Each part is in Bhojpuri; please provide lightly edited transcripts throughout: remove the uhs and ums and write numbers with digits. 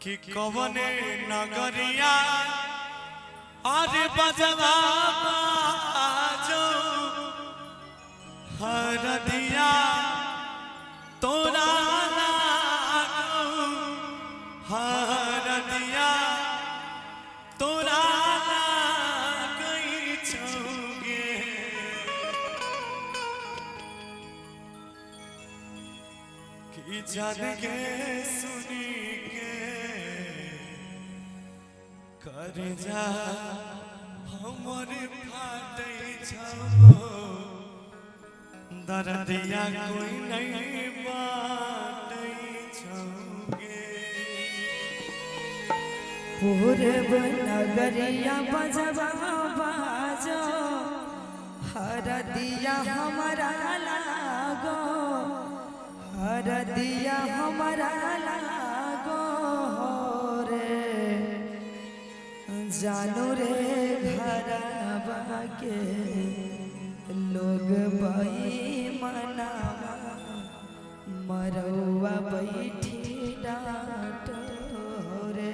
कि कवने नगरिया अरे बजवा जो हरदिया तोरा हरदिया तोरा गई छौगे कि जान के सुनी के कर जा हमर फाटे छौ दर्दिया कोई नहीं बाटे छौगे पूरब नगरिया बजवा बाजो हरदिया हमारा लागो हरदिया हमारा लागो रे जानो रे घरवा के लोग बई मनावा मरौआ बैठी डाट रे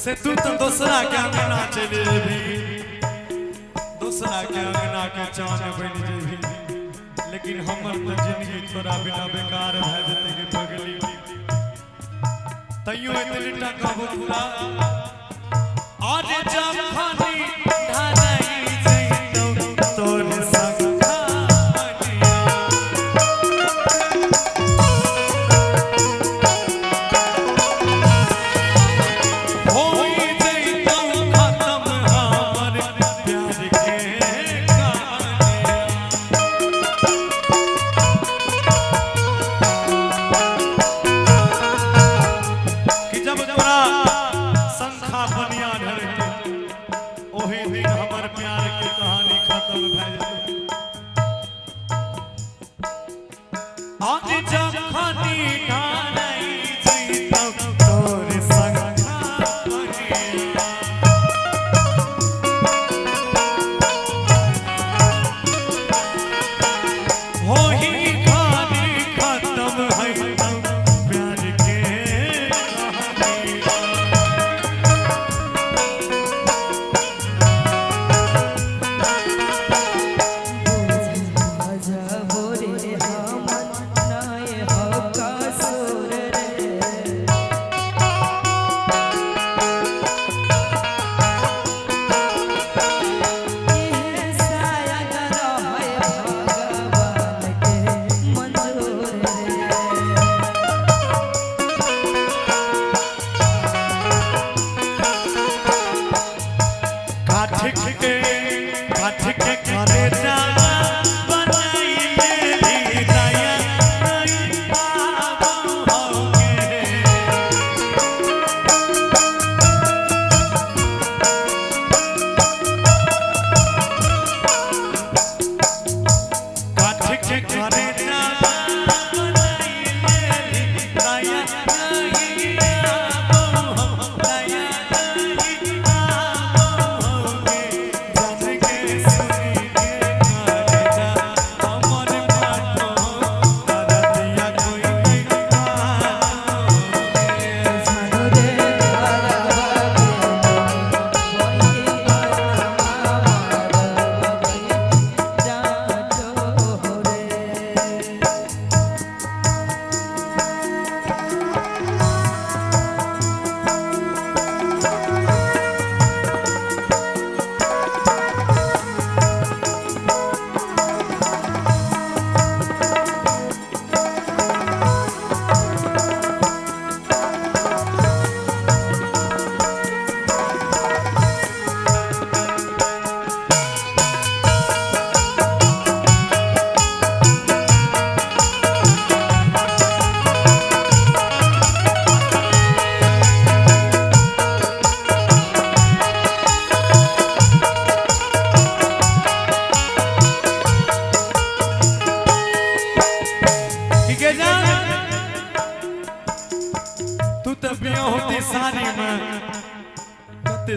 से तू तो दूसरा के अंगना चले भी दूसरा के अंगना के चांद बन जेबी लेकिन हमर तो जिंदगी तोरा बिना बेकार भए जेते के पगली तइयो इतने टका बोला और जब खानी ढाई जइतो तोर संग जब खानी ढाई है प्यार के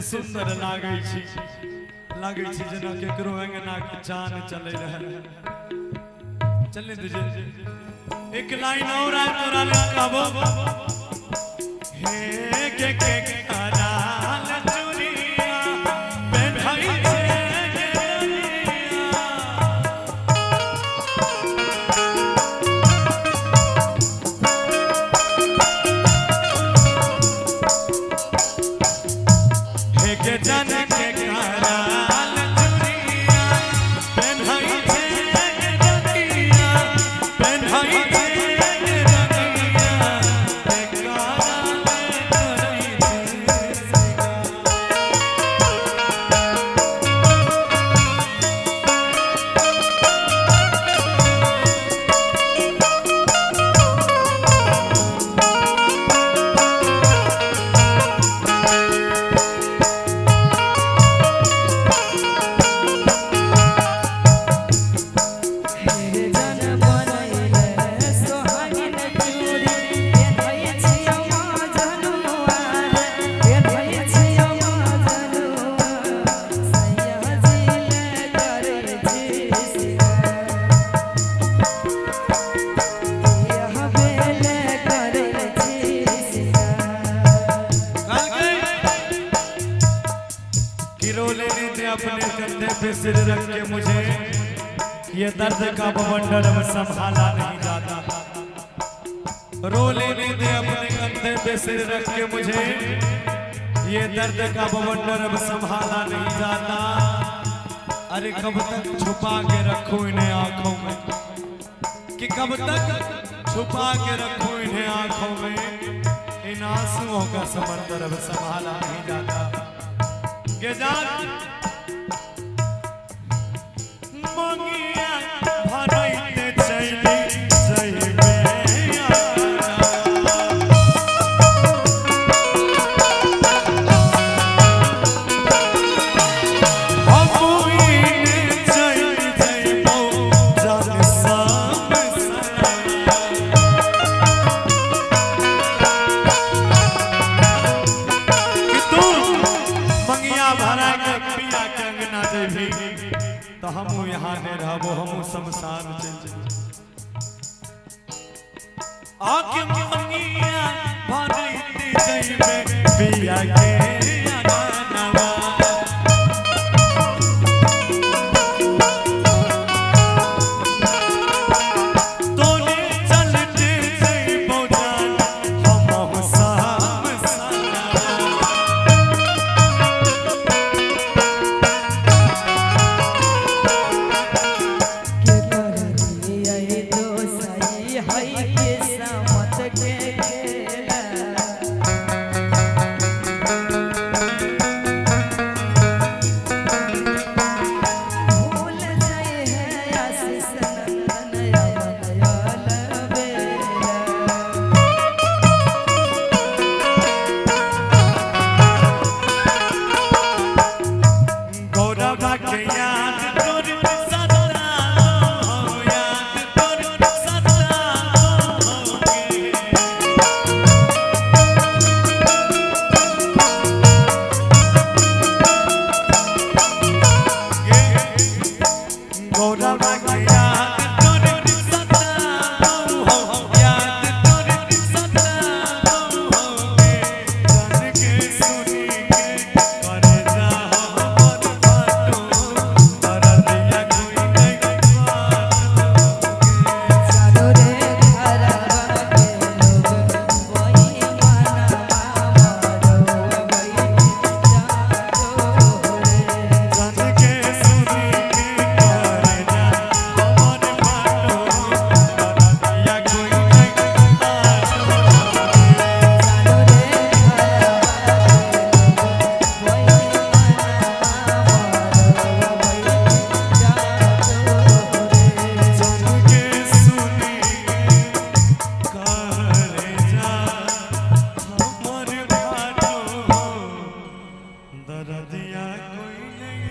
सुंदर लागे छी जना केकरो अंगना की चान चले रहे चलने दीजिए एक लाइन और आए तोरा लिखाबो हे के कराल चुनिया बैठाई अपने कंधे पे सिर रख के मुझे ये दर्द का बवंडर संभाला नहीं जाता। रो लेने दे अपने कंधे पे सिर रख के मुझे ये दर्द का बवंडर अब संभाला नहीं जाता। अरे कब तक छुपा के रखूं इन्हें आंखों में, कि कब तक छुपा के रखूं इन्हें आंखों में, इन आंसुओं का समंदर अब संभाला नहीं जाता। के जान मंगिया भरैते चली जइबे तो हम यहाँ नहीं रहबो, हम शमशान चल आके मंगिया भरती जइबे पिया के अगनवा तोने चलते जइबो जान हमहु साम सनवा के करनिया दोसाई है के समत के खेला भूल जाए है आशीष नंदन अवल बेला गौरवा के याद तोर सदा हो याद तोर सदा होगे गौरवा के याद तोर सदा हो याद तोर सदा होगे जान के सुनी के करे जा हमर बाटो दरदिया कोई नहीं चारो रे घरवा के लोग वही मनवा मरो वही चारो रे जान के सुनी के करे जा हमर बाटो दरदिया कोई नहीं चारो रे घरवा के लोग वही मनवा मरो वही चारो रे दरदिया कोई नहीं